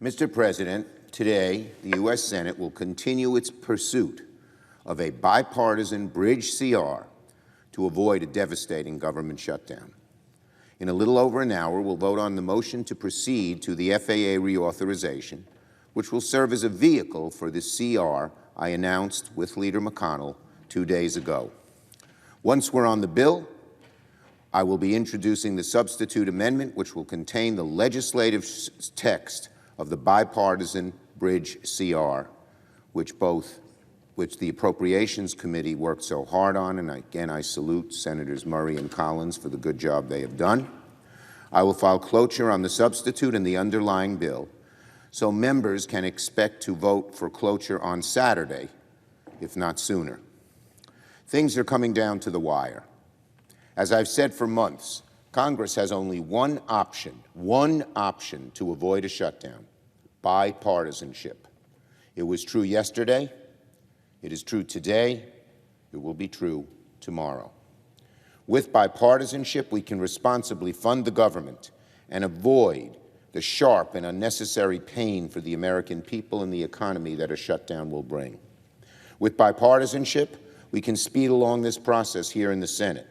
Mr. President, today the U.S. Senate will continue its pursuit of a bipartisan bridge CR to avoid a devastating government shutdown. In a little over an hour, we'll vote on the motion to proceed to the FAA reauthorization, which will serve as a vehicle for the CR I announced with Leader McConnell 2 days ago. Once we're on the bill, I will be introducing the substitute amendment, which will contain the legislative text of the bipartisan bridge CR, which the Appropriations Committee worked so hard on, and again I salute Senators Murray and Collins for the good job they have done. I will file cloture on the substitute and the underlying bill, so members can expect to vote for cloture on Saturday, if not sooner. Things are coming down to the wire. As I've said for months, Congress has only one option to avoid a shutdown: bipartisanship. It was true yesterday, it is true today, it will be true tomorrow. With bipartisanship, we can responsibly fund the government and avoid the sharp and unnecessary pain for the American people and the economy that a shutdown will bring. With bipartisanship, we can speed along this process here in the Senate.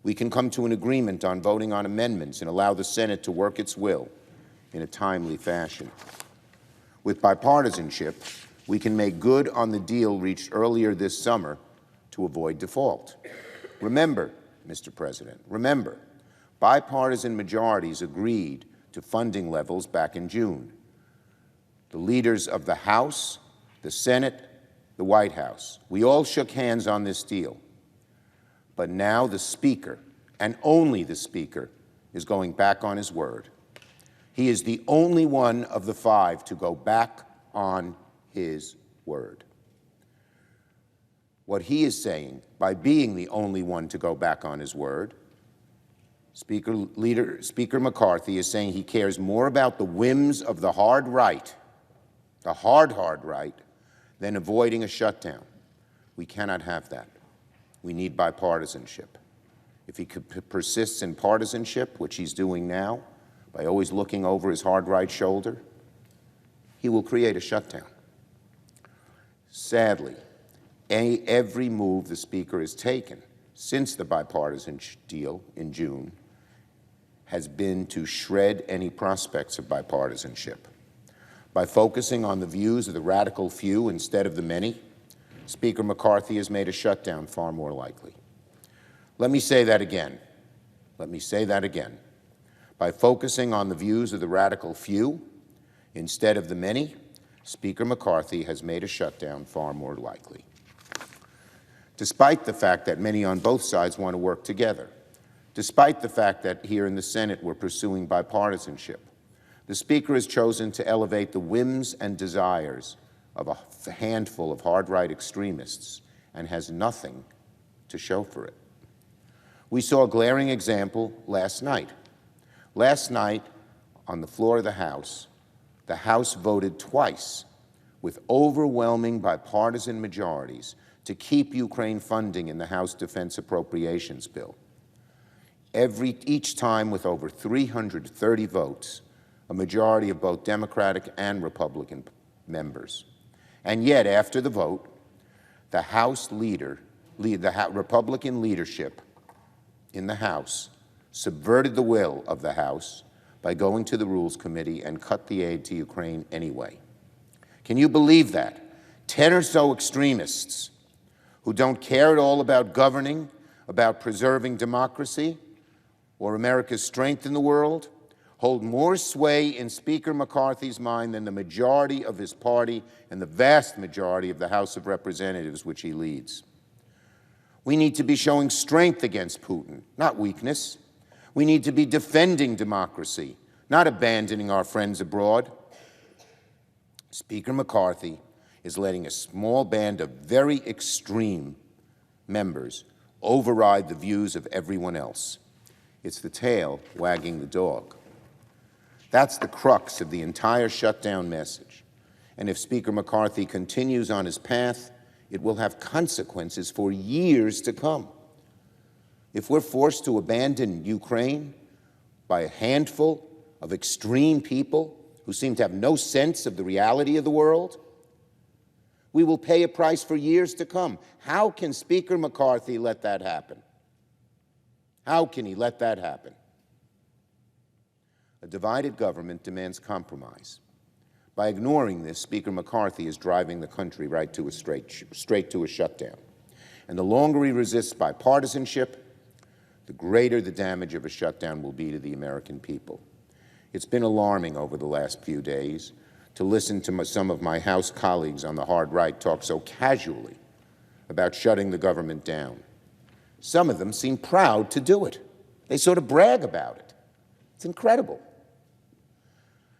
We can come to an agreement on voting on amendments and allow the Senate to work its will in a timely fashion. With bipartisanship, we can make good on the deal reached earlier this summer to avoid default. Remember, Mr. President, remember, bipartisan majorities agreed to funding levels back in June. The leaders of the House, the Senate, the White House, we all shook hands on this deal. But now the Speaker, and only the Speaker, is going back on his word. He is the only one of the five to go back on his word. What he is saying, by being the only one to go back on his word, Speaker McCarthy is saying he cares more about the whims of the hard right, the hard right, than avoiding a shutdown. We cannot have that. We need bipartisanship. If he persists in partisanship, which he's doing now, by always looking over his hard right shoulder, he will create a shutdown. Sadly, every move the Speaker has taken since the bipartisan deal in June has been to shred any prospects of bipartisanship. By focusing on the views of the radical few instead of the many, Speaker McCarthy has made a shutdown far more likely. Let me say that again. Let me say that again. By focusing on the views of the radical few instead of the many, Speaker McCarthy has made a shutdown far more likely. Despite the fact that many on both sides want to work together, despite the fact that here in the Senate we're pursuing bipartisanship, the Speaker has chosen to elevate the whims and desires of a handful of hard-right extremists and has nothing to show for it. We saw a glaring example last night. Last night, on the floor of the House voted twice with overwhelming bipartisan majorities to keep Ukraine funding in the House Defense Appropriations Bill. Each time with over 330 votes, a majority of both Democratic and Republican members. And yet, after the vote, the Republican leadership in the House subverted the will of the House by going to the Rules Committee and cut the aid to Ukraine anyway. Can you believe that? 10 or so extremists who don't care at all about governing, about preserving democracy, or America's strength in the world, hold more sway in Speaker McCarthy's mind than the majority of his party and the vast majority of the House of Representatives, which he leads. We need to be showing strength against Putin, not weakness. We need to be defending democracy, not abandoning our friends abroad. Speaker McCarthy is letting a small band of very extreme members override the views of everyone else. It's the tail wagging the dog. That's the crux of the entire shutdown message. And if Speaker McCarthy continues on his path, it will have consequences for years to come. If we're forced to abandon Ukraine by a handful of extreme people who seem to have no sense of the reality of the world, we will pay a price for years to come. How can Speaker McCarthy let that happen? How can he let that happen? A divided government demands compromise. By ignoring this, Speaker McCarthy is driving the country right to straight to a shutdown. And the longer he resists bipartisanship, the greater the damage of a shutdown will be to the American people. It's been alarming over the last few days to listen to some of my House colleagues on the hard right talk so casually about shutting the government down. Some of them seem proud to do it. They sort of brag about it. It's incredible.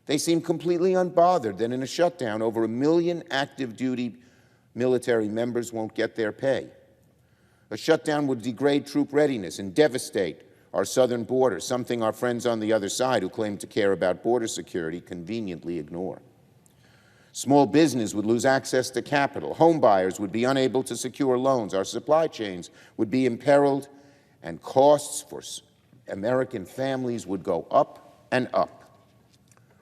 They seem completely unbothered that in a shutdown, over 1 million active duty military members won't get their pay. A shutdown would degrade troop readiness and devastate our southern border, something our friends on the other side who claim to care about border security conveniently ignore. Small business would lose access to capital. Home buyers would be unable to secure loans. Our supply chains would be imperiled, and costs for American families would go up and up,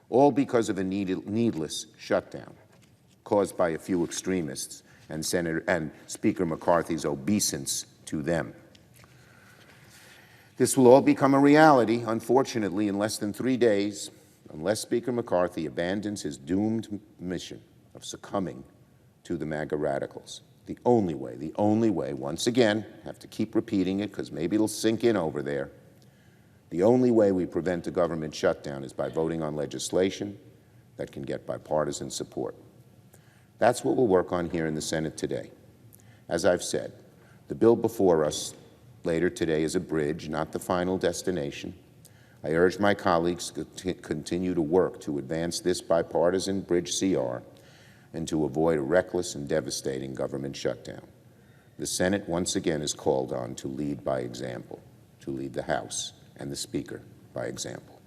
all because of a needless shutdown caused by a few extremists and Speaker McCarthy's obeisance to them. This will all become a reality, unfortunately, in less than 3 days, unless Speaker McCarthy abandons his doomed mission of succumbing to the MAGA radicals. The only way, once again, I have to keep repeating it because maybe it'll sink in over there, the only way we prevent a government shutdown is by voting on legislation that can get bipartisan support. That's what we'll work on here in the Senate today. As I've said, the bill before us later today is a bridge, not the final destination. I urge my colleagues to continue to work to advance this bipartisan bridge CR and to avoid a reckless and devastating government shutdown. The Senate once again is called on to lead by example, to lead the House and the Speaker by example.